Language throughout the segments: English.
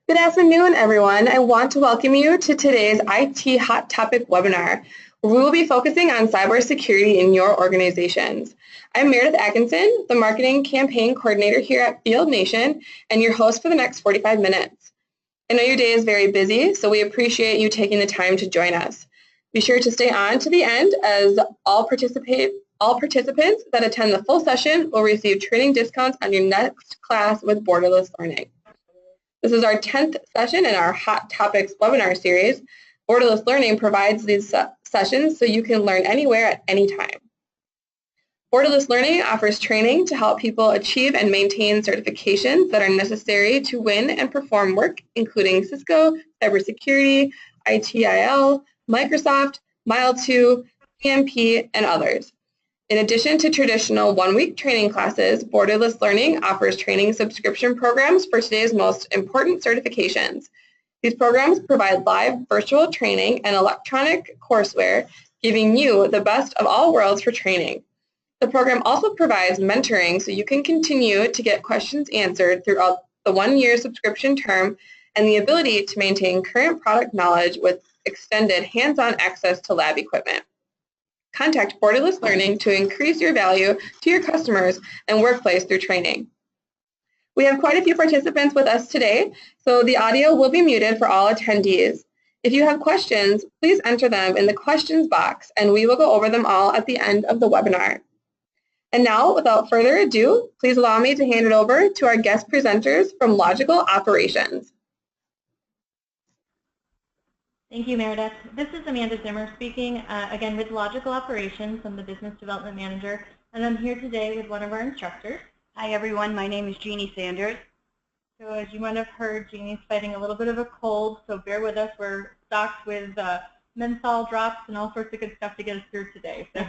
Good afternoon, everyone. I want to welcome you to today's IT Hot Topic webinar, where we will be focusing on cybersecurity in your organizations. I'm Meredith Atkinson, the Marketing Campaign Coordinator here at Field Nation, and your host for the next 45 minutes. I know your day is very busy, so we appreciate you taking the time to join us. Be sure to stay on to the end, as all participants that attend the full session will receive training discounts on your next class with Borderless Learning. This is our 10th session in our Hot Topics webinar series. Borderless Learning provides these sessions so you can learn anywhere at any time. Borderless Learning offers training to help people achieve and maintain certifications that are necessary to win and perform work, including Cisco, Cybersecurity, ITIL, Microsoft, Mile2, PMP, and others. In addition to traditional one-week training classes, Borderless Learning offers training subscription programs for today's most important certifications. These programs provide live virtual training and electronic courseware, giving you the best of all worlds for training. The program also provides mentoring so you can continue to get questions answered throughout the one-year subscription term and the ability to maintain current product knowledge with extended hands-on access to lab equipment. Contact Borderless Learning to increase your value to your customers and workplace through training. We have quite a few participants with us today, so the audio will be muted for all attendees. If you have questions, please enter them in the questions box, and we will go over them all at the end of the webinar. And now, without further ado, please allow me to hand it over to our guest presenters from Logical Operations. Thank you, Meredith. This is Amanda Zimmer speaking, again with Logical Operations. I'm the Business Development Manager, and I'm here today with one of our instructors. Hi, everyone. My name is Jeannie Sanders. So as you might have heard, Jeannie's fighting a little bit of a cold, so bear with us. We're stocked with menthol drops and all sorts of good stuff to get us through today. So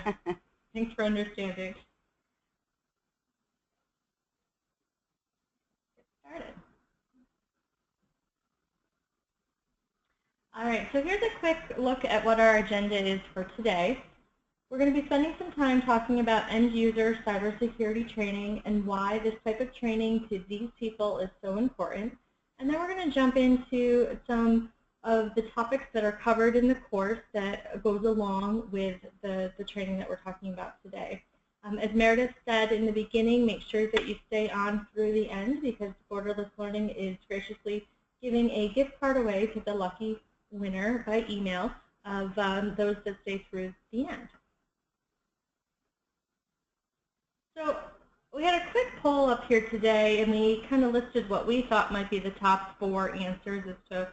thanks for understanding. Get started. All right, so here's a quick look at what our agenda is for today. We're going to be spending some time talking about end-user cybersecurity training and why this type of training to these people is so important. And then we're going to jump into some of the topics that are covered in the course that goes along with the training that we're talking about today. As Meredith said in the beginning, make sure that you stay on through the end because Borderless Learning is graciously giving a gift card away to the lucky winner by email of those that stay through the end. So we had a quick poll up here today, and we kind of listed what we thought might be the top 4 answers as to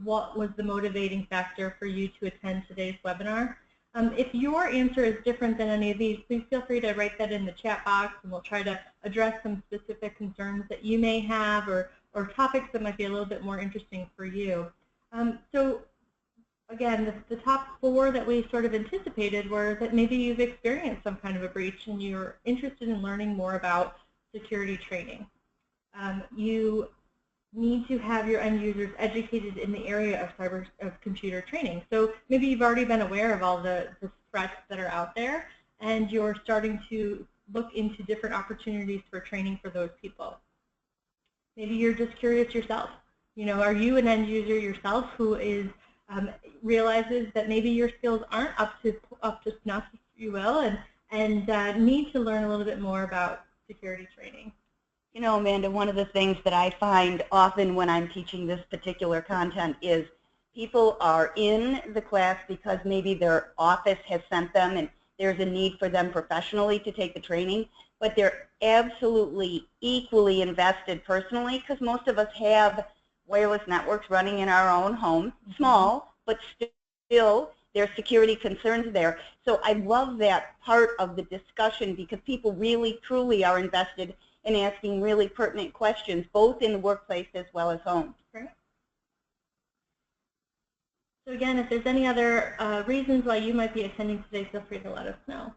what was the motivating factor for you to attend today's webinar. If your answer is different than any of these, please feel free to write that in the chat box, and we'll try to address some specific concerns that you may have or topics that might be a little bit more interesting for you. So again, the top 4 that we sort of anticipated were that maybe you've experienced some kind of a breach and you're interested in learning more about security training. You need to have your end users educated in the area of computer training. So maybe you've already been aware of all the threats that are out there, and you're starting to look into different opportunities for training for those people. Maybe you're just curious yourself. You know, are you an end user yourself who is realizes that maybe your skills aren't up to snuff, if you will, and need to learn a little bit more about security training? You know, Amanda, one of the things that I find often when I'm teaching this particular content is people are in the class because maybe their office has sent them and there's a need for them professionally to take the training, but they're absolutely equally invested personally because most of us have wireless networks running in our own home, small, but still there's security concerns there. So I love that part of the discussion because people really, truly are invested in asking really pertinent questions, both in the workplace as well as home. Great. So again, if there's any other reasons why you might be attending today, feel free to let us know.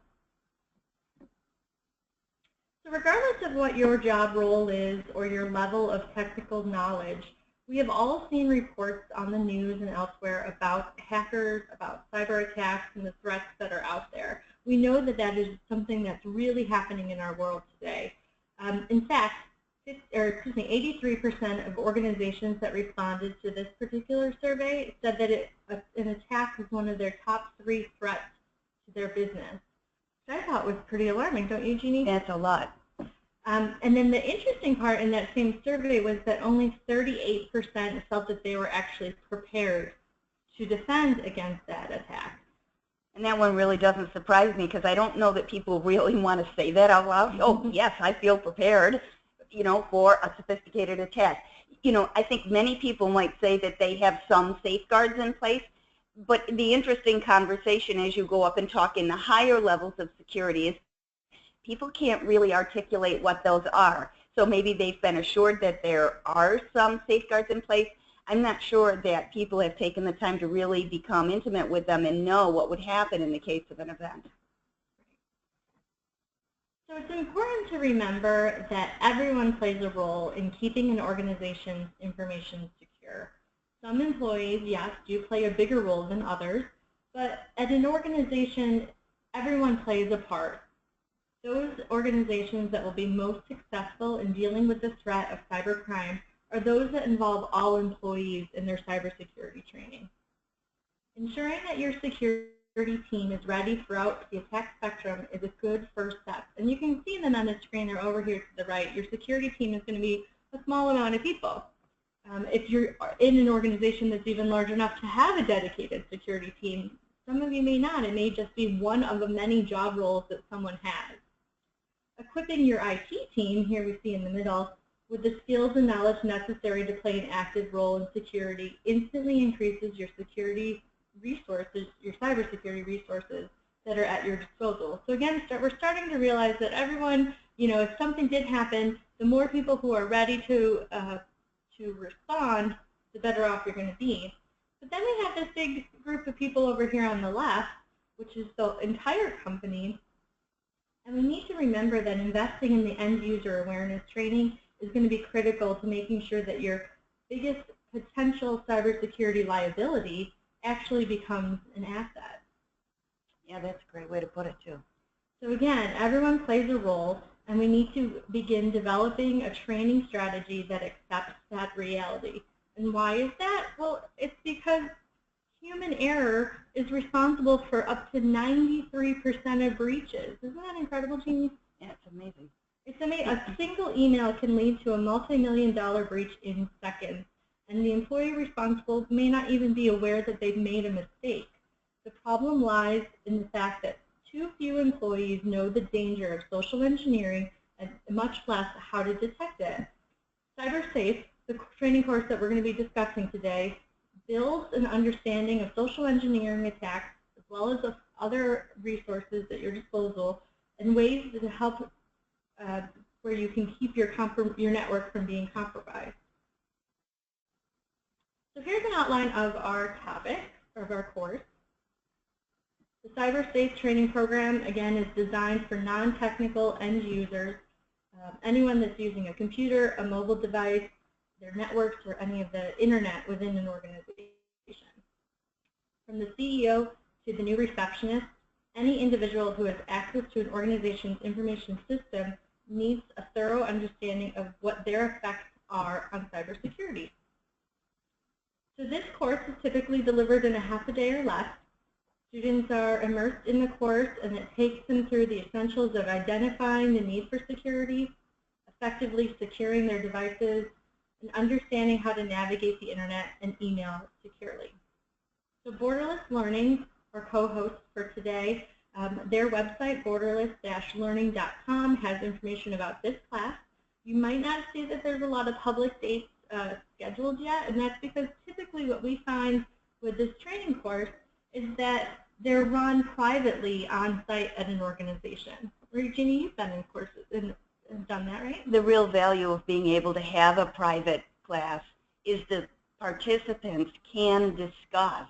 So regardless of what your job role is or your level of technical knowledge, we have all seen reports on the news and elsewhere about hackers, about cyber attacks, and the threats that are out there. We know that that is something that's really happening in our world today. In fact, 83% of organizations that responded to this particular survey said that an attack was one of their top 3 threats to their business. Which I thought was pretty alarming, don't you, Jeannie? That's a lot. And then the interesting part in that same survey was that only 38% felt that they were actually prepared to defend against that attack. And that one really doesn't surprise me because I don't know that people really want to say that out loud. Oh, yes, I feel prepared, for a sophisticated attack. I think many people might say that they have some safeguards in place, but the interesting conversation as you go up and talk in the higher levels of security is people can't really articulate what those are. So maybe they've been assured that there are some safeguards in place. I'm not sure that people have taken the time to really become intimate with them and know what would happen in the case of an event. So it's important to remember that everyone plays a role in keeping an organization's information secure. Some employees, yes, do play a bigger role than others, but at an organization, everyone plays a part. Those organizations that will be most successful in dealing with the threat of cybercrime are those that involve all employees in their cybersecurity training. Ensuring that your security team is ready throughout the attack spectrum is a good first step. And you can see them on the screen. They're over here to the right. Your security team is going to be a small amount of people. If you're in an organization that's even large enough to have a dedicated security team, some of you may not. It may just be one of the many job roles that someone has. Equipping your IT team, here we see in the middle, with the skills and knowledge necessary to play an active role in security instantly increases your security resources, your cybersecurity resources that are at your disposal. So again, we're starting to realize that everyone, if something did happen, the more people who are ready to respond, the better off you're going to be. But then we have this big group of people over here on the left, which is the entire company. And we need to remember that investing in the end user awareness training is going to be critical to making sure that your biggest potential cybersecurity liability actually becomes an asset. Yeah, that's a great way to put it too. So again, everyone plays a role, and we need to begin developing a training strategy that accepts that reality. And why is that? Well, it's because human error is responsible for up to 93% of breaches. Isn't that incredible, Jeannie? Yeah, it's amazing. It's amazing. A single email can lead to a multi-million-dollar breach in seconds, and the employee responsible may not even be aware that they've made a mistake. The problem lies in the fact that too few employees know the danger of social engineering and much less how to detect it. CyberSafe, the training course that we're going to be discussing today, builds an understanding of social engineering attacks as well as of other resources at your disposal and ways to help where you can keep your network from being compromised. So here's an outline of our topic, of our course. The CyberSafe training program, again, is designed for non-technical end users, anyone that's using a computer, a mobile device, their networks, or any of the internet within an organization. From the CEO to the new receptionist, any individual who has access to an organization's information system needs a thorough understanding of what their effects are on cybersecurity. So this course is typically delivered in a half a day or less. Students are immersed in the course, and it takes them through the essentials of identifying the need for security, effectively securing their devices, and understanding how to navigate the internet and email securely. So Borderless Learning, our co-hosts for today, their website, borderless-learning.com, has information about this class. You might not see that there's a lot of public dates scheduled yet, and that's because typically what we find with this training course is that they're run privately on site at an organization. Regina, you've been in courses and done that, right? The real value of being able to have a private class is the participants can discuss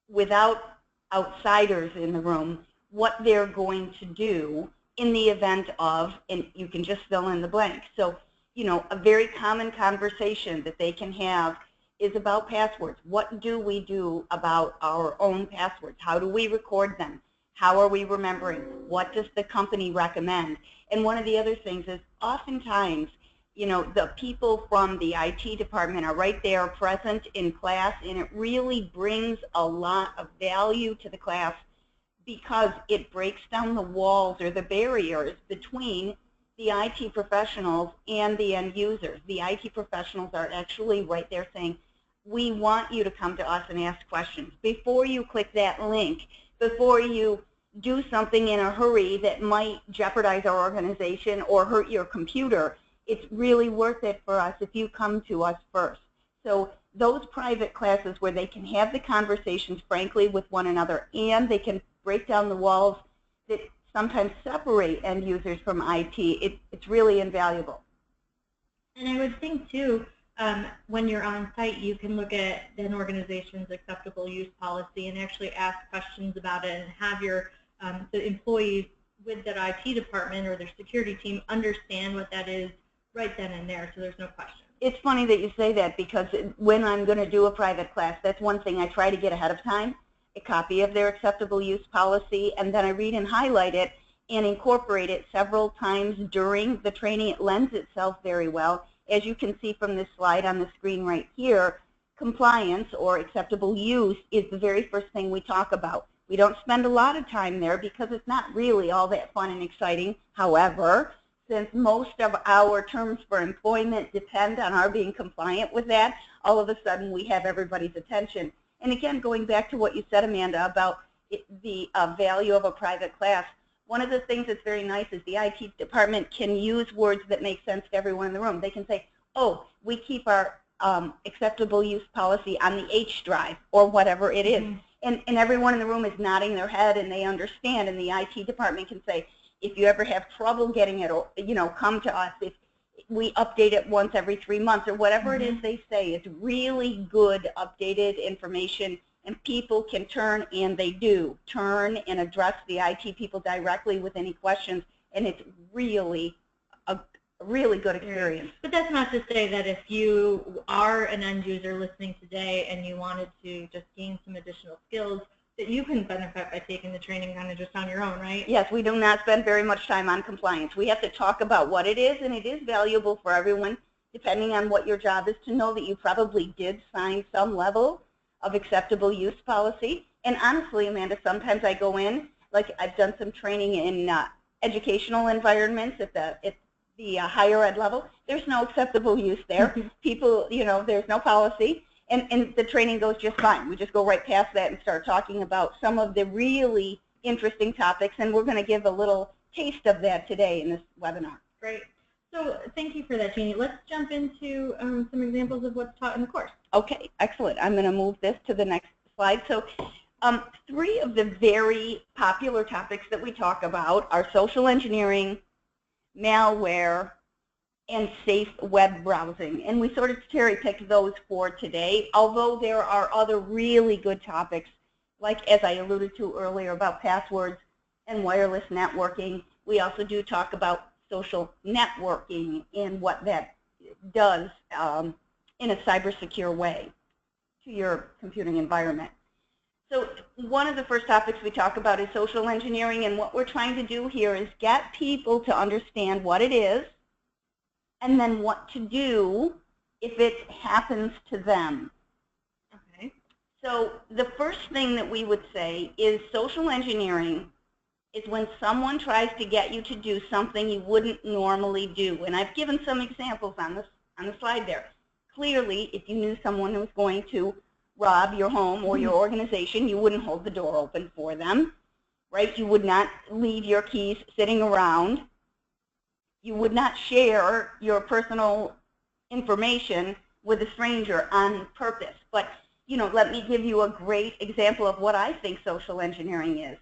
without outsiders in the room what they're going to do in the event of, and you can just fill in the blank. So, a very common conversation that they can have is about passwords. What do we do about our own passwords? How do we record them? How are we remembering? What does the company recommend? And one of the other things is oftentimes you know, the people from the IT department are right there present in class, and it really brings a lot of value to the class because it breaks down the walls or the barriers between the IT professionals and the end users. The IT professionals are actually right there saying, we want you to come to us and ask questions. Before you click that link, before you do something in a hurry that might jeopardize our organization or hurt your computer, it's really worth it for us if you come to us first. So those private classes where they can have the conversations frankly with one another, and they can break down the walls that sometimes separate end users from IT, it's really invaluable. And I would think too, when you're on site, you can look at an organization's acceptable use policy and actually ask questions about it and have your the employees with that IT department or their security team understand what that is right then and there, so there's no question. It's funny that you say that, because when I'm going to do a private class, that's one thing I try to get ahead of time, a copy of their acceptable use policy, and then I read and highlight it and incorporate it several times during the training. It lends itself very well. As you can see from this slide on the screen right here, compliance or acceptable use is the very first thing we talk about. We don't spend a lot of time there because it's not really all that fun and exciting. However, since most of our terms for employment depend on our being compliant with that, all of a sudden we have everybody's attention. And again, going back to what you said, Amanda, about the value of a private class, one of the things that's very nice is the IT department can use words that make sense to everyone in the room. They can say, oh, we keep our acceptable use policy on the H drive or whatever it is. Mm-hmm. And everyone in the room is nodding their head and they understand, and the IT department can say, if you ever have trouble getting it, or, you know, come to us. If we update it once every 3 months or whatever mm-hmm. it is they say. It's really good updated information, and people can turn, and they do, turn and address the IT people directly with any questions, and it's really a really good experience. But that's not to say that if you are an end user listening today and you wanted to just gain some additional skills, that you can benefit by taking the training kind of just on your own, right? Yes, we do not spend very much time on compliance. We have to talk about what it is, and it is valuable for everyone, depending on what your job is, to know that you probably did sign some level of acceptable use policy. And honestly, Amanda, sometimes I go in, like I've done some training in educational environments at the higher ed level. There's no acceptable use there. People, you know, there's no policy. And the training goes just fine. We just go right past that and start talking about some of the really interesting topics, and we're going to give a little taste of that today in this webinar. Great. So thank you for that, Jeannie. Let's jump into some examples of what's taught in the course. Okay, excellent. I'm going to move this to the next slide. So 3 of the very popular topics that we talk about are social engineering, malware, and safe web browsing. And we sort of cherry-picked those for today, although there are other really good topics, like as I alluded to earlier about passwords and wireless networking. We also do talk about social networking and what that does in a cyber-secure way to your computing environment. So one of the first topics we talk about is social engineering, and what we're trying to do here is get people to understand what it is, and then what to do if it happens to them. Okay. So the first thing that we would say is social engineering is when someone tries to get you to do something you wouldn't normally do. And I've given some examples on the slide there. Clearly, if you knew someone who was going to rob your home or your organization, you wouldn't hold the door open for them, right? You would not leave your keys sitting around. You would not share your personal information with a stranger on purpose. But, you know, let me give you a great example of what I think social engineering is.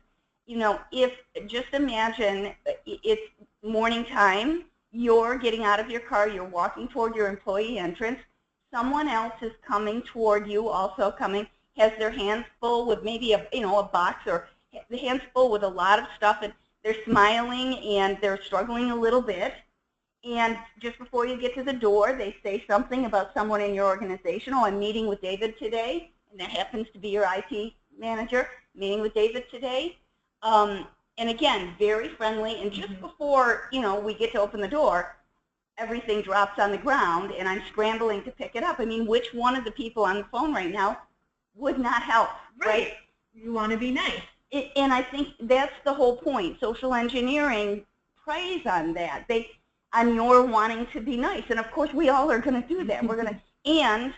You know, if, just imagine it's morning time, you're getting out of your car, you're walking toward your employee entrance, someone else is coming toward you, also coming, has their hands full with maybe a, you know, a box, or the hands full with a lot of stuff, and they're smiling and they're struggling a little bit. And just before you get to the door, they say something about someone in your organization. Oh, I'm meeting with David today, and that happens to be your IT manager, meeting with David today. And again, very friendly. And just before, you know, we get to open the door, everything drops on the ground and I'm scrambling to pick it up. I mean, which one of the people on the phone right now would not help, right? You want to be nice. And I think that's the whole point. Social engineering preys on that. On your wanting to be nice. And of course, we all are going to do that. We're going to, and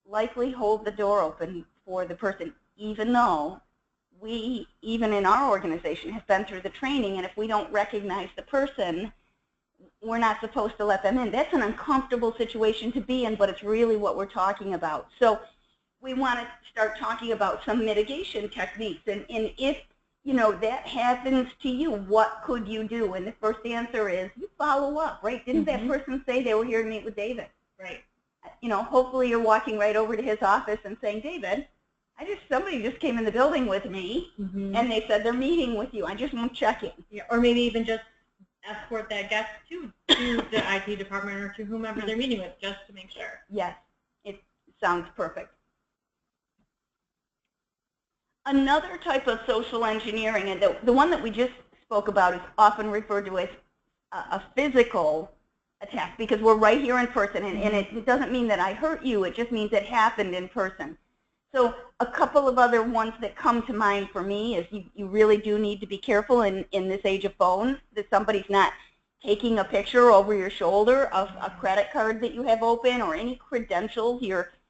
likely hold the door open for the person, even though we, even in our organization, have been through the training, and if we don't recognize the person, we're not supposed to let them in. That's an uncomfortable situation to be in, but it's really what we're talking about. So we want to start talking about some mitigation techniques, and if that happens to you, what could you do? And the first answer is you follow up, right? Didn't that person say they were here to meet with David? Right. Hopefully you're walking right over to his office and saying, David, somebody just came in the building with me, and they said they're meeting with you. I just want to check in. Yeah, or maybe even just escort that guest to the IT department or to whomever they're meeting with, just to make sure. Yes, it sounds perfect. Another type of social engineering, and the one that we just spoke about, is often referred to as a physical attack, because we're right here in person, and it doesn't mean that I hurt you, it just means it happened in person. So a couple of other ones that come to mind for me is you really do need to be careful in this age of phones that somebody's not taking a picture over your shoulder of a credit card that you have open or any credentials,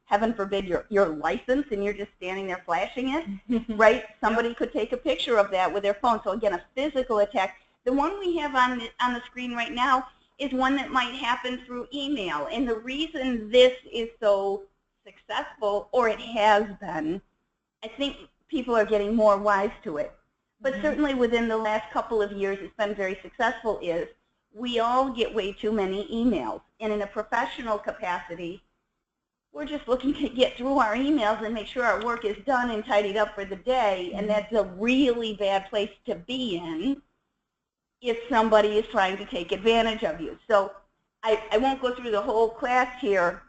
heaven forbid, your license, and you're just standing there flashing it, right? Somebody could take a picture of that with their phone. So again, a physical attack. The one we have on the screen right now is one that might happen through email. And the reason this is so successful, or it has been, I think people are getting more wise to it. But certainly within the last couple of years, it's been very successful, is we all get way too many emails. And in a professional capacity, we're just looking to get through our emails and make sure our work is done and tidied up for the day, and that's a really bad place to be in if somebody is trying to take advantage of you. So I won't go through the whole class here,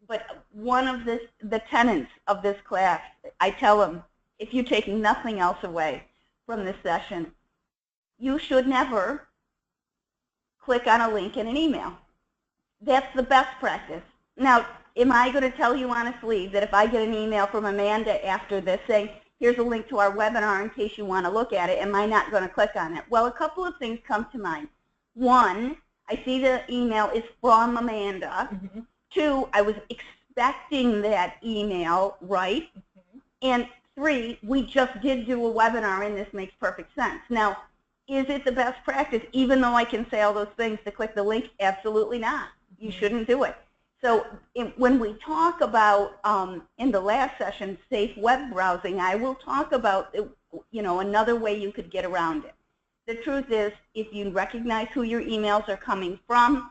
but one of the tenets of this class, I tell them, if you're taking nothing else away from this session, you should never click on a link in an email. That's the best practice. Now, am I going to tell you honestly that if I get an email from Amanda after this saying, here's a link to our webinar in case you want to look at it, am I not going to click on it? Well, a couple of things come to mind. One, I see the email is from Amanda. Two, I was expecting that email, right? And three, we just did do a webinar and this makes perfect sense. Now, is it the best practice, even though I can say all those things, to click the link? Absolutely not. You shouldn't do it. So when we talk about, in the last session, safe web browsing, I will talk about, another way you could get around it. The truth is, if you recognize who your emails are coming from,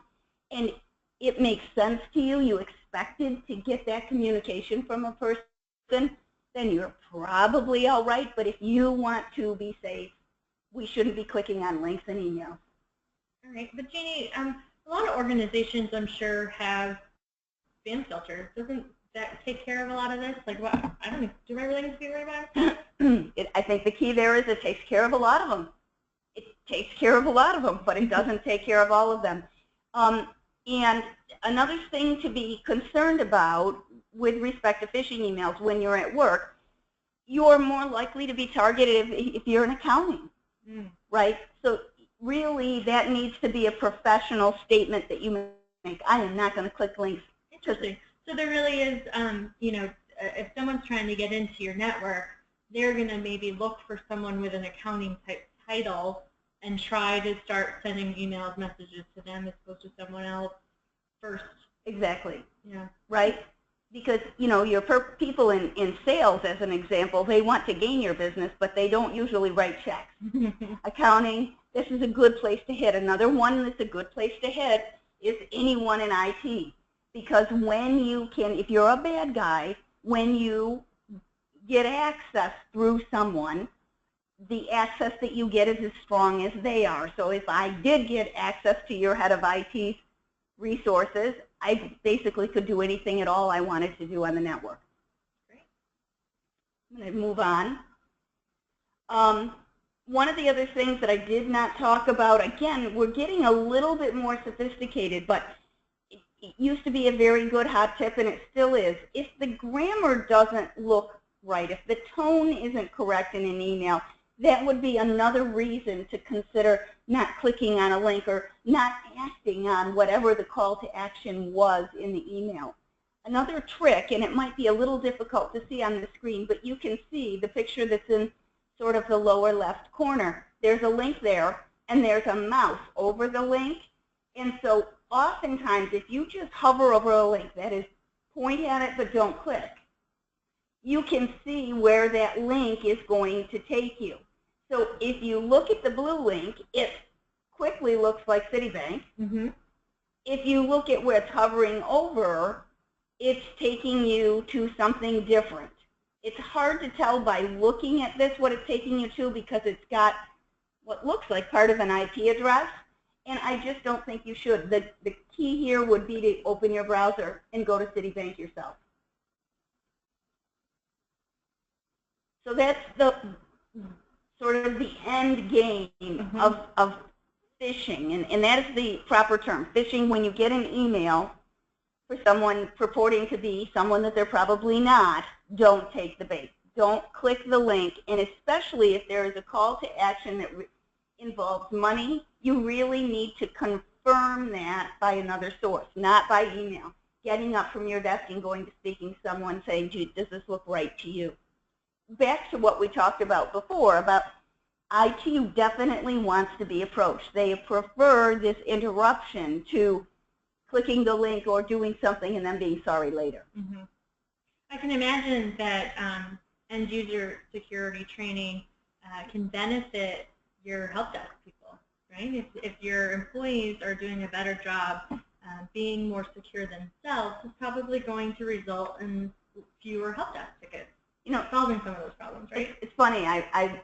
and it makes sense to you, you expected to get that communication from a person, then you're probably all right. But if you want to be safe, we shouldn't be clicking on links in emails. All right, but Jeannie, a lot of organizations, I'm sure, have spam filters. Doesn't that take care of a lot of this? Like, what? I don't know. Do I really need to be worried about it? I think the key there is it takes care of a lot of them. It takes care of a lot of them, but it doesn't take care of all of them. And another thing to be concerned about with respect to phishing emails when you're at work, you're more likely to be targeted if you're in accounting, right? So really, that needs to be a professional statement that you make. I am not going to click links. Interesting. So there really is, if someone's trying to get into your network, they're going to maybe look for someone with an accounting type title and try to start sending emails, messages to them as opposed to someone else first. Exactly. Yeah. Right? Because, your people in sales, as an example, they want to gain your business, but they don't usually write checks. Accounting, this is a good place to hit. Another one that's a good place to hit is anyone in IT. Because when you can, if you're a bad guy, when you get access through someone, the access that you get is as strong as they are. So if I did get access to your head of IT resources, I basically could do anything at all I wanted to do on the network. Great. I'm going to move on. One of the other things that I did not talk about, again, we're getting a little bit more sophisticated, but it used to be a very good hot tip, and it still is. If the grammar doesn't look right, if the tone isn't correct in an email, that would be another reason to consider not clicking on a link or not acting on whatever the call to action was in the email. Another trick, and it might be a little difficult to see on the screen, but you can see the picture that's in sort of the lower left corner. There's a link there, and there's a mouse over the link. And so oftentimes, if you just hover over a link, that is, point at it but don't click, you can see where that link is going to take you. So if you look at the blue link, it quickly looks like Citibank. Mm-hmm. If you look at where it's hovering over, it's taking you to something different. It's hard to tell by looking at this what it's taking you to, because it's got what looks like part of an IP address, and I just don't think you should. The key here would be to open your browser and go to Citibank yourself. So that's the sort of the end game of phishing, and that is the proper term. Phishing, when you get an email for someone purporting to be someone that they're probably not, don't take the bait. Don't click the link, and especially if there is a call to action that involves money, you really need to confirm that by another source, not by email. Getting up from your desk and going to speaking to someone saying, "Gee, does this look right to you?" Back to what we talked about before, about IT definitely wants to be approached. They prefer this interruption to clicking the link or doing something and then being sorry later. Mm-hmm. I can imagine that end user security training can benefit your help desk people, right? If your employees are doing a better job being more secure themselves, it's probably going to result in fewer help desk tickets. You know, solving some of those problems, right? It's funny. I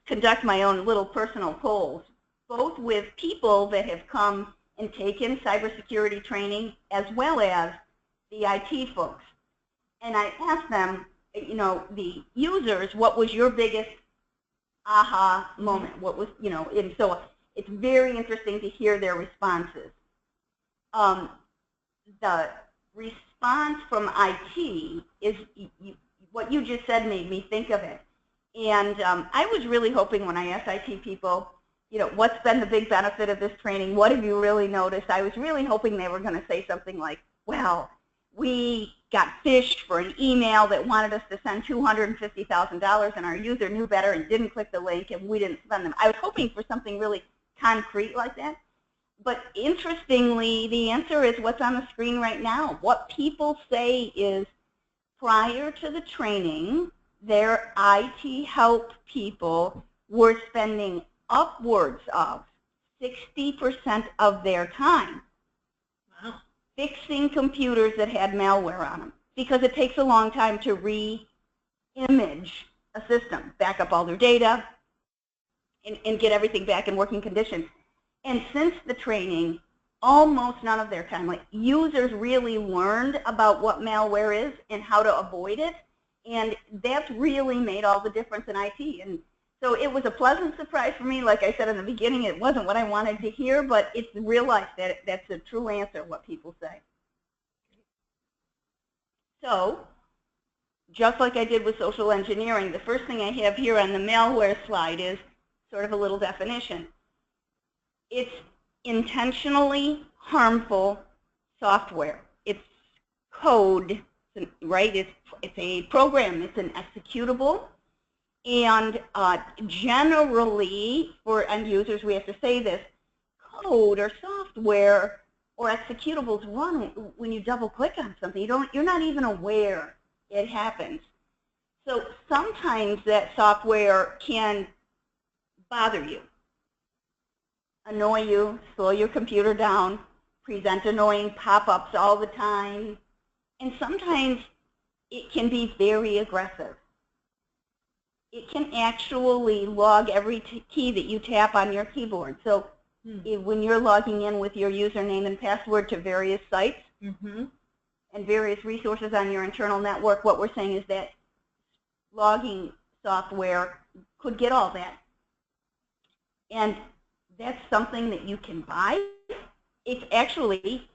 conduct my own little personal polls, both with people that have come and taken cybersecurity training as well as the IT folks. And I ask them, you know, the users, what was your biggest aha moment? What was, you know, and so it's very interesting to hear their responses. The response from IT is, what you just said made me think of it. And I was really hoping when I asked IT people, you know, what's been the big benefit of this training? What have you really noticed? I was really hoping they were going to say something like, well, we got phished for an email that wanted us to send $250,000, and our user knew better and didn't click the link, and we didn't send them. I was hoping for something really concrete like that. But interestingly, the answer is what's on the screen right now. What people say is, prior to the training, their IT help people were spending upwards of 60% of their time fixing computers that had malware on them, because it takes a long time to re-image a system, back up all their data, and get everything back in working condition. And since the training, almost none of their time, like, users really learned about what malware is and how to avoid it, and that's really made all the difference in IT. And so it was a pleasant surprise for me. Like I said in the beginning, it wasn't what I wanted to hear, but it's realized that that's a true answer, what people say. So just like I did with social engineering, the first thing I have here on the malware slide is sort of a little definition. It's intentionally harmful software. It's code, right? It's a program. It's an executable. And generally, for end users, we have to say this, code or software or executables run when you double click on something. You're not even aware it happens. So sometimes that software can bother you, annoy you, slow your computer down, present annoying pop-ups all the time, and sometimes it can be very aggressive. It can actually log every key that you tap on your keyboard. So when you're logging in with your username and password to various sites and various resources on your internal network, what we're saying is that logging software could get all that And that's something that you can buy. It's actually,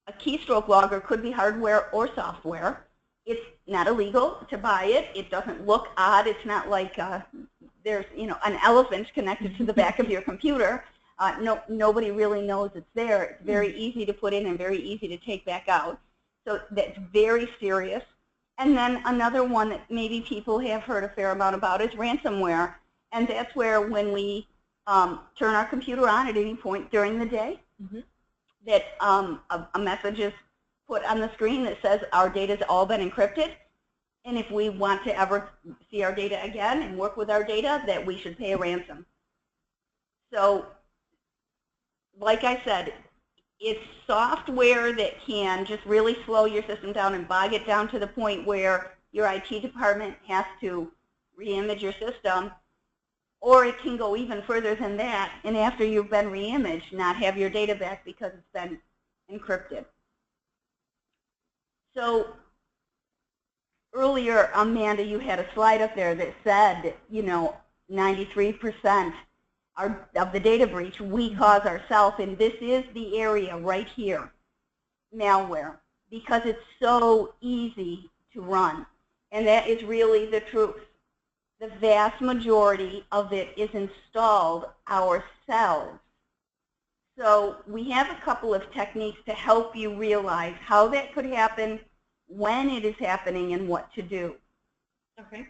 a keystroke logger could be hardware or software. It's not illegal to buy it. It doesn't look odd. It's not like there's, you know, an elephant connected to the back of your computer. Nobody really knows it's there. It's very easy to put in and very easy to take back out. So that's very serious. And then another one that maybe people have heard a fair amount about is ransomware. And that's where when we turn our computer on at any point during the day, that a message is put on the screen that says our data's all been encrypted. And if we want to ever see our data again and work with our data, that we should pay a ransom. So, like I said, it's software that can just really slow your system down and bog it down to the point where your IT department has to re-image your system, or it can go even further than that, and after you've been re-imaged, not have your data back because it's been encrypted. So earlier, Amanda, you had a slide up there that said, you know, 93% of the data breach we cause ourselves, and this is the area right here, malware, because it's so easy to run. And that is really the truth. The vast majority of it is installed ourselves. So we have a couple of techniques to help you realize how that could happen, when it is happening, and what to do. Okay.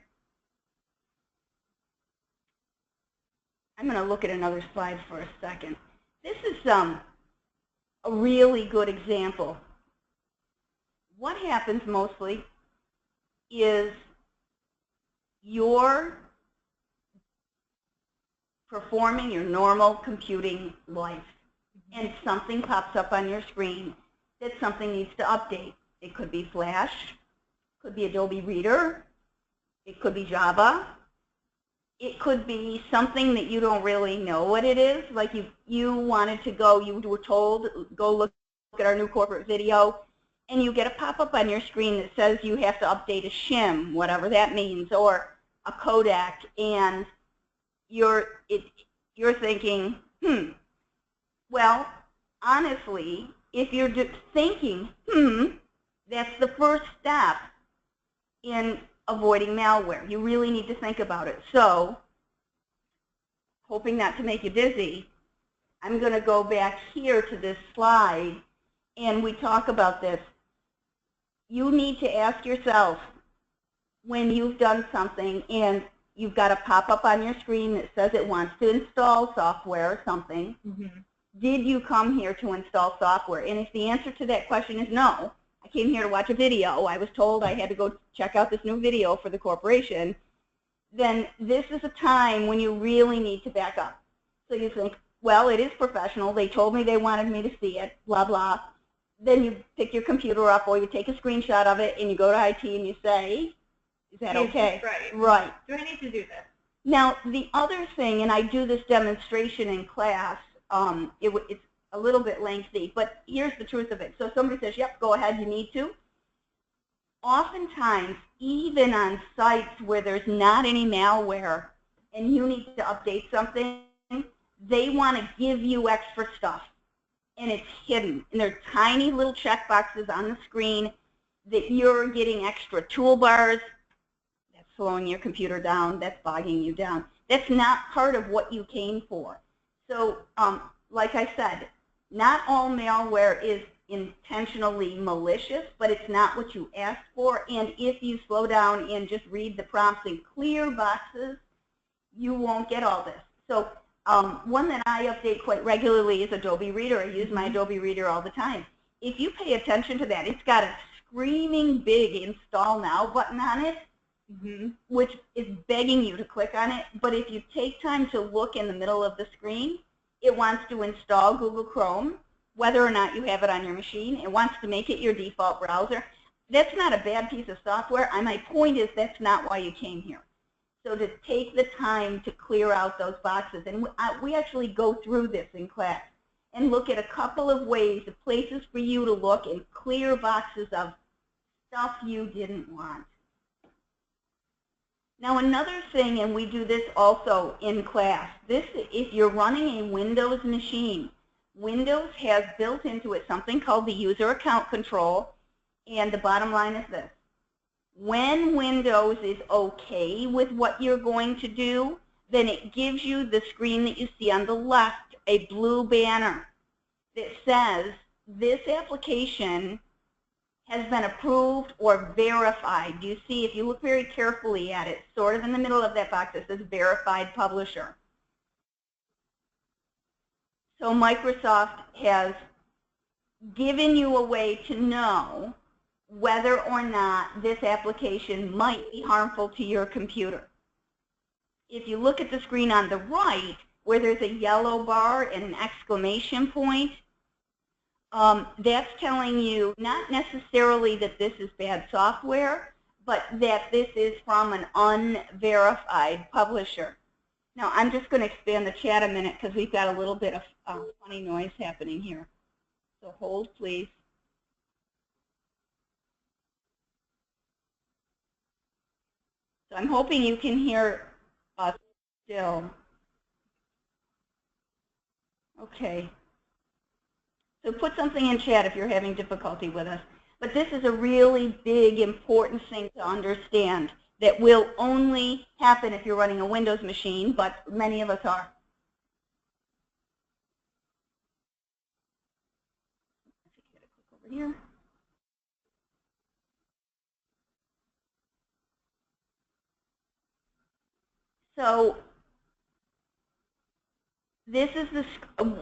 I'm going to look at another slide for a second. This is a really good example. What happens mostly is you're performing your normal computing life, and something pops up on your screen that something needs to update. It could be Flash, could be Adobe Reader, it could be Java, it could be something that you don't really know what it is. Like you wanted to go, you were told, go look at our new corporate video, and you get a pop-up on your screen that says you have to update a shim, whatever that means, or a codec, and you're thinking, well, honestly, if you're just thinking, that's the first step in avoiding malware. You really need to think about it. So, hoping not to make you dizzy, I'm going to go back here to this slide, and we talk about this. You need to ask yourself, when you've done something and you've got a pop-up on your screen that says it wants to install software or something, did you come here to install software? And if the answer to that question is no, I came here to watch a video, I was told I had to go check out this new video for the corporation, then this is a time when you really need to back up. So you think, well, it is professional, they told me they wanted me to see it, blah, blah. Then you pick your computer up or you take a screenshot of it and you go to IT and you say, is that okay? Right. Right. Do I need to do this? Now, the other thing, and I do this demonstration in class, it's a little bit lengthy, but here's the truth of it. So somebody says, yep, go ahead, you need to. Oftentimes, even on sites where there's not any malware and you need to update something, they want to give you extra stuff, and it's hidden. And there are tiny little checkboxes on the screen that you're getting extra toolbars. That's slowing your computer down. That's bogging you down. That's not part of what you came for. So, like I said, not all malware is intentionally malicious, but it's not what you asked for. And if you slow down and just read the prompts in clear boxes, you won't get all this. So one that I update quite regularly is Adobe Reader. I use my Adobe Reader all the time. If you pay attention to that, it's got a screaming big Install Now button on it, which is begging you to click on it. But if you take time to look in the middle of the screen, it wants to install Google Chrome, whether or not you have it on your machine. It wants to make it your default browser. That's not a bad piece of software. My point is that's not why you came here. So to take the time to clear out those boxes, and we actually go through this in class and look at a couple of ways, of places for you to look and clear boxes of stuff you didn't want. Now another thing, and we do this also in class, if you're running a Windows machine, Windows has built into it something called the user account control, and the bottom line is this. When Windows is okay with what you're going to do, then it gives you the screen that you see on the left, a blue banner that says this application has been approved or verified. You see, if you look very carefully at it, sort of in the middle of that box, it says verified publisher. So Microsoft has given you a way to know whether or not this application might be harmful to your computer. If you look at the screen on the right, where there's a yellow bar and an exclamation point, that's telling you not necessarily that this is bad software, but that this is from an unverified publisher. Now, I'm just going to expand the chat a minute because we've got a little bit of funny noise happening here. So hold, please. So I'm hoping you can hear us still. Okay. So put something in chat if you're having difficulty with us. But this is a really big, important thing to understand that will only happen if you're running a Windows machine, but many of us are. Over here. So this is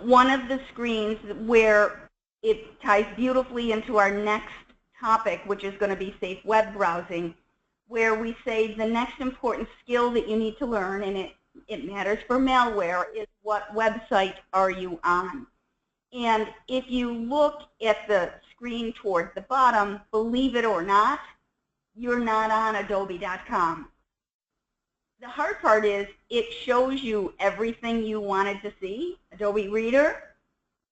one of the screens where it ties beautifully into our next topic, which is going to be safe web browsing, where we say the next important skill that you need to learn, and it matters for malware, is what website are you on. And if you look at the screen towards the bottom, believe it or not, you're not on adobe.com. The hard part is it shows you everything you wanted to see. Adobe Reader,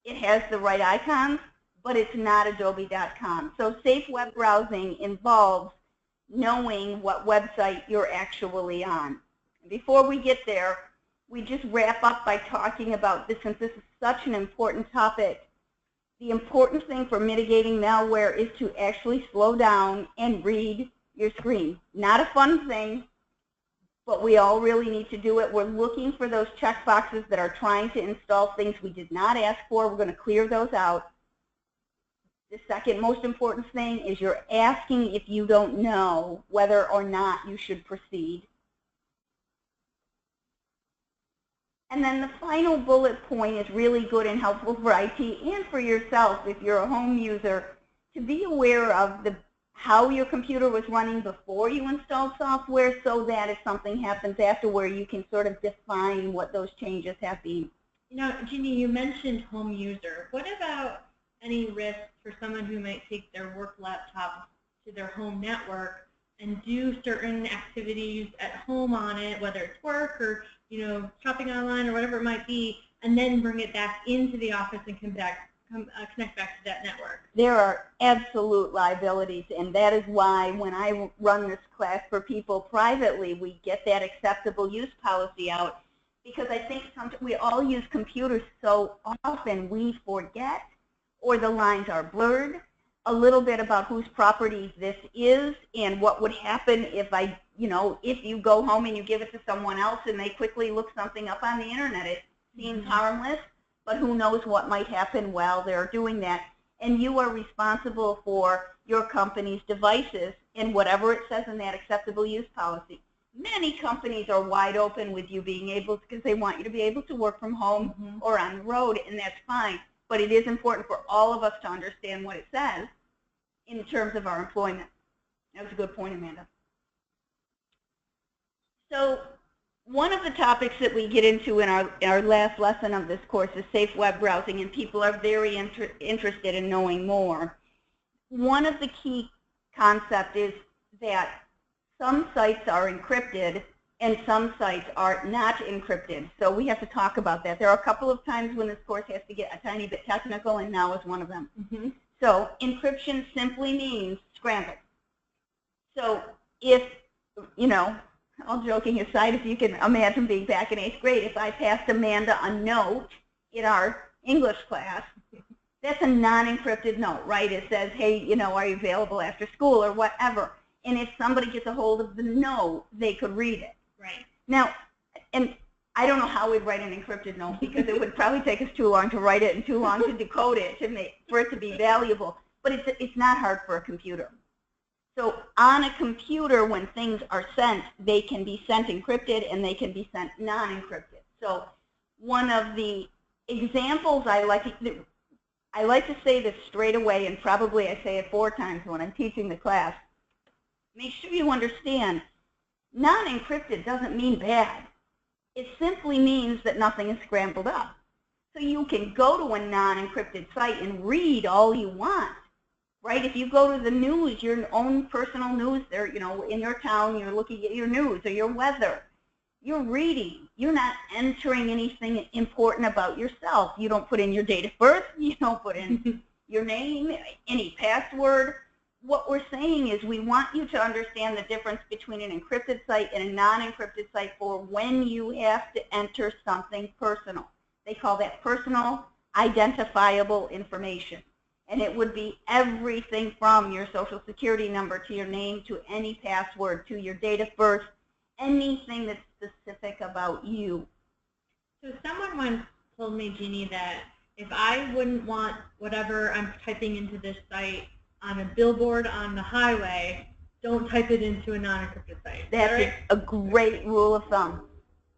it has the right icons, but it's not adobe.com. So safe web browsing involves knowing what website you're actually on. Before we get there, we just wrap up by talking about this, since this is such an important topic. The important thing for mitigating malware is to actually slow down and read your screen. Not a fun thing, but we all really need to do it. We're looking for those checkboxes that are trying to install things we did not ask for. We're going to clear those out. The second most important thing is you're asking if you don't know whether or not you should proceed. And then the final bullet point is really good and helpful for IT and for yourself if you're a home user, to be aware of how your computer was running before you installed software, so that if something happens afterward, you can sort of define what those changes have been. You know, Jeannie, you mentioned home user. What about any risk for someone who might take their work laptop to their home network and do certain activities at home on it, whether it's work or, you know, shopping online or whatever it might be, and then bring it back into the office and connect back to that network? There are absolute liabilities, and that is why when I run this class for people privately, we get that acceptable use policy out, because I think we all use computers so often we forget, or the lines are blurred, a little bit about whose property this is and what would happen if if you go home and you give it to someone else and they quickly look something up on the internet. It seems harmless, but who knows what might happen while they're doing that. And you are responsible for your company's devices and whatever it says in that acceptable use policy. Many companies are wide open with you being able to, because they want you to be able to work from home or on the road, and that's fine. But it is important for all of us to understand what it says in terms of our employment. That was a good point, Amanda. So one of the topics that we get into in our last lesson of this course is safe web browsing, and people are very interested in knowing more. One of the key concepts is that some sites are encrypted and some sites are not encrypted. So we have to talk about that. There are a couple of times when this course has to get a tiny bit technical, and now is one of them. So encryption simply means scrambled. So if, all joking aside, if you can imagine being back in 8th grade, if I passed Amanda a note in our English class, that's a non-encrypted note, right? It says, hey, you know, are you available after school or whatever. And if somebody gets a hold of the note, they could read it. Right. Now, and I don't know how we'd write an encrypted note because it would probably take us too long to write it and too long to decode it for it to be valuable. But it's not hard for a computer. So on a computer, when things are sent, they can be sent encrypted and they can be sent non-encrypted. So one of the examples I like to say this straight away, and probably I say it 4 times when I'm teaching the class. Make sure you understand, non-encrypted doesn't mean bad. It simply means that nothing is scrambled up. So you can go to a non-encrypted site and read all you want, right? If you go to the news, your own personal news there, you know, in your town, you're looking at your news or your weather. You're reading. You're not entering anything important about yourself. You don't put in your date of birth. You don't put in your name, any password. What we're saying is we want you to understand the difference between an encrypted site and a non-encrypted site for when you have to enter something personal. They call that personal identifiable information. And it would be everything from your social security number to your name to any password to your date of birth, anything that's specific about you. So someone once told me, Jeannie, that if I wouldn't want whatever I'm typing into this site on a billboard on the highway, don't type it into a non-encrypted site. That's right? a great rule of thumb.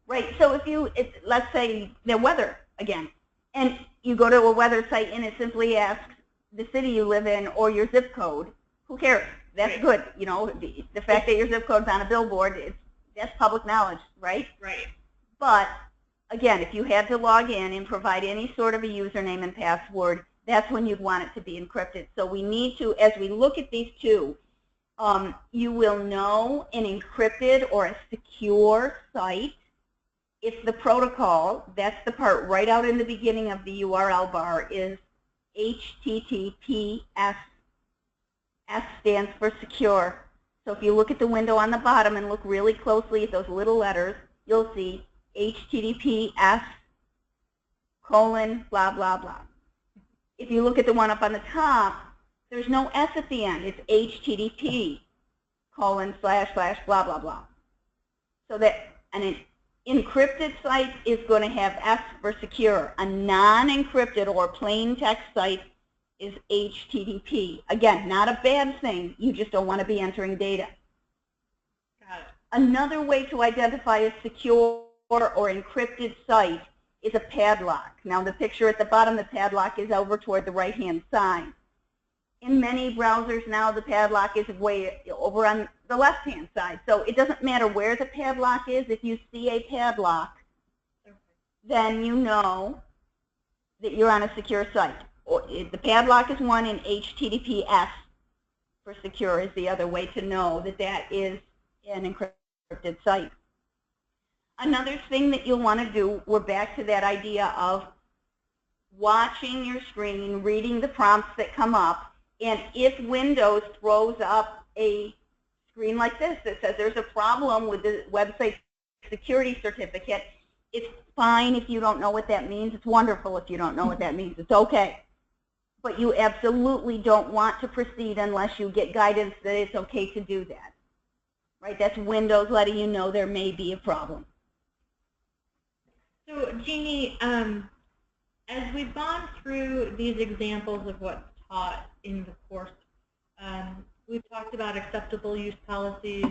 Right, so if let's say the weather again, and you go to a weather site and it simply asks the city you live in or your zip code, who cares? That's Right. good. You know, the fact that your zip code's on a billboard, that's public knowledge, right? Right. But again, if you had to log in and provide any sort of a username and password, that's when you'd want it to be encrypted. So we need to, as we look at these two, you will know an encrypted or a secure site if the protocol, that's the part right out in the beginning of the URL bar, is HTTPS. S stands for secure. So if you look at the window on the bottom and look really closely at those little letters, you'll see HTTPS : blah, blah, blah. If you look at the one up on the top, there's no S at the end. It's HTTP : / blah, blah, blah. So that an encrypted site is going to have S for secure. A non-encrypted or plain text site is HTTP. Again, not a bad thing. You just don't want to be entering data. Got it. Another way to identify a secure or encrypted site is a padlock. Now the picture at the bottom, the padlock is over toward the right-hand side. In many browsers now, the padlock is way over on the left-hand side. So it doesn't matter where the padlock is. If you see a padlock, then you know that you're on a secure site. Or the padlock is one, and HTTPS for secure is the other way to know that that is an encrypted site. Another thing that you'll want to do, we're back to that idea of watching your screen, reading the prompts that come up, and if Windows throws up a screen like this that says there's a problem with the website security certificate, it's fine if you don't know what that means. It's wonderful if you don't know what that means. It's okay. But you absolutely don't want to proceed unless you get guidance that it's okay to do that. Right? That's Windows letting you know there may be a problem. So, Jeannie, as we've gone through these examples of what's taught in the course, we've talked about acceptable use policies.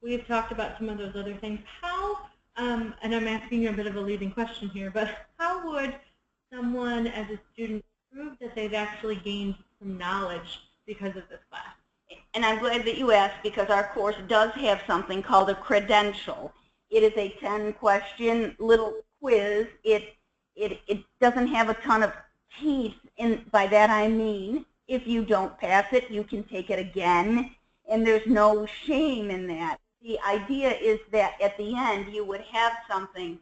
We've talked about some of those other things. How, and I'm asking you a bit of a leading question here, but how would someone as a student prove that they've actually gained some knowledge because of this class? And I'm glad that you asked, because our course does have something called a credential. It is a 10-question little quiz. It doesn't have a ton of teeth, and by that I mean if you don't pass it, you can take it again, and there's no shame in that. The idea is that at the end you would have something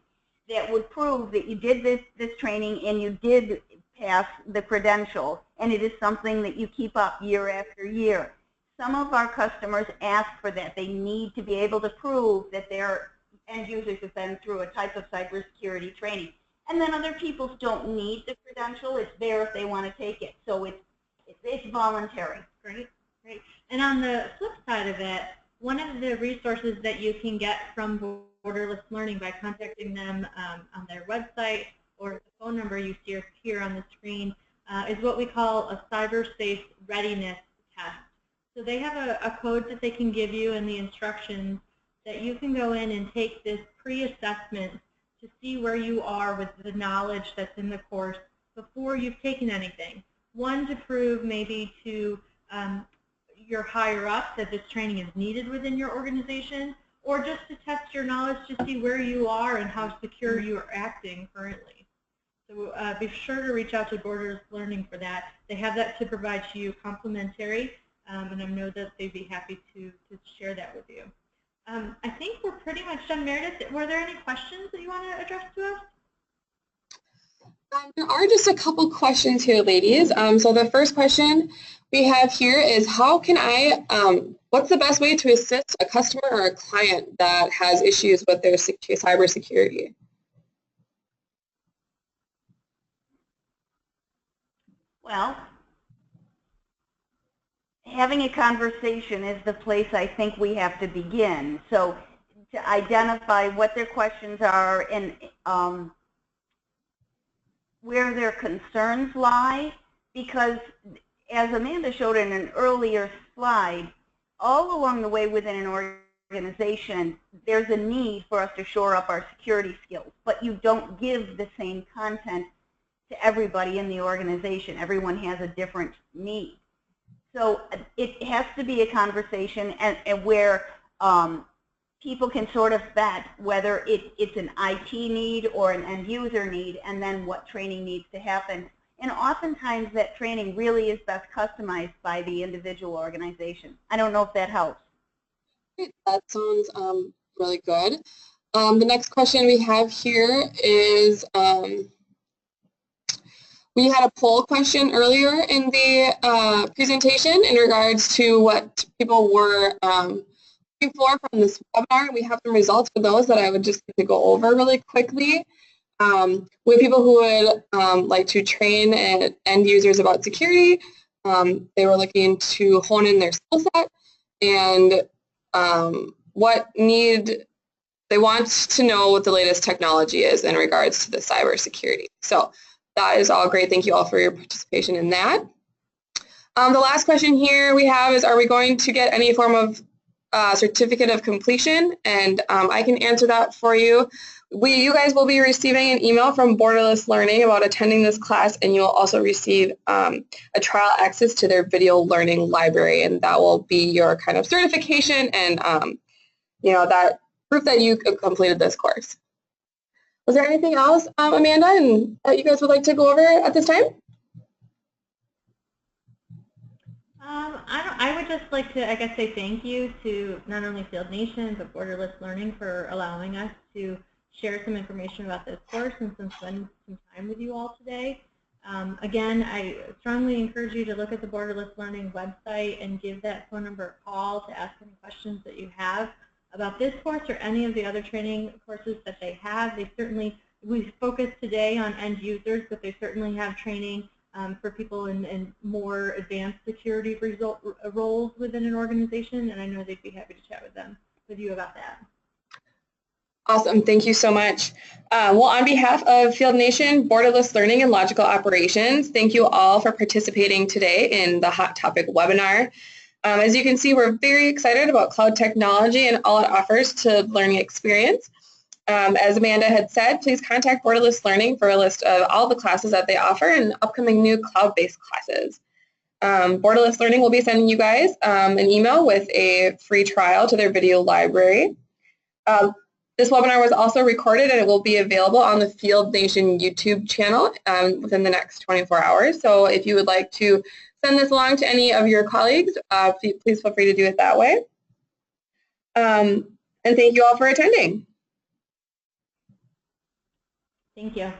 that would prove that you did this training and you did pass the credential, and it is something that you keep up year after year. some of our customers ask for that. They need to be able to prove that their end users have been through a type of cybersecurity training. And then other people don't need the credential. It's there if they want to take it. So it's voluntary. Great, great. And on the flip side of it, one of the resources that you can get from Borderless Learning by contacting them on their website or the phone number you see here on the screen is what we call a cyberspace readiness test. So they have a code that they can give you and the instructions that you can go in and take this pre-assessment to see where you are with the knowledge that's in the course before you've taken anything. One, to prove maybe to your higher up that this training is needed within your organization, or just to test your knowledge to see where you are and how secure you are acting currently. So be sure to reach out to Borderless Learning for that. They have that to provide to you complimentary, and I know that they'd be happy to share that with you. I think we're pretty much done. Meredith, were there any questions that you want to address to us? There are just a couple questions here, ladies. So the first question we have here is, how can what's the best way to assist a customer or a client that has issues with their cybersecurity? Well, having a conversation is the place I think we have to begin. So to identify what their questions are and where their concerns lie, because as Amanda showed in an earlier slide, all along the way within an organization, there's a need for us to shore up our security skills, but you don't give the same content to everybody in the organization. Everyone has a different need. So it has to be a conversation and where people can sort of vet whether it's an IT need or an end user need, and then what training needs to happen. And oftentimes that training really is best customized by the individual organization. I don't know if that helps. Great. That sounds really good. The next question we have here is, we had a poll question earlier in the presentation in regards to what people were looking for from this webinar. We have some results for those that I would just like to go over really quickly. We have people who would like to train end users about security. They were looking to hone in their skill set and they want to know what the latest technology is in regards to the cybersecurity. So that is all great. Thank you all for your participation in that. The last question here we have is, are we going to get any form of certificate of completion? And I can answer that for you. You guys will be receiving an email from Borderless Learning about attending this class, and you'll also receive a trial access to their video learning library, and that will be your kind of certification and that proof that you completed this course. Was there anything else, Amanda, and that you guys would like to go over at this time? I would just like to, I guess, say thank you to not only Field Nation, but Borderless Learning for allowing us to share some information about this course and spend some time with you all today. Again, I strongly encourage you to look at the Borderless Learning website and give that phone number a call to ask any questions that you have about this course or any of the other training courses that they have. We focused today on end users, but they certainly have training for people in more advanced security roles within an organization, and I know they'd be happy to chat with you about that. Awesome. Thank you so much. Well, on behalf of Field Nation, Borderless Learning, and Logical Operations, thank you all for participating today in the Hot Topic webinar. As you can see, we're very excited about cloud technology and all it offers to learning experience. As Amanda had said, please contact Borderless Learning for a list of all the classes that they offer and upcoming new cloud-based classes. Borderless Learning will be sending you guys an email with a free trial to their video library. This webinar was also recorded and it will be available on the Field Nation YouTube channel within the next 24 hours. So if you would like to send this along to any of your colleagues, please feel free to do it that way. And thank you all for attending. Thank you.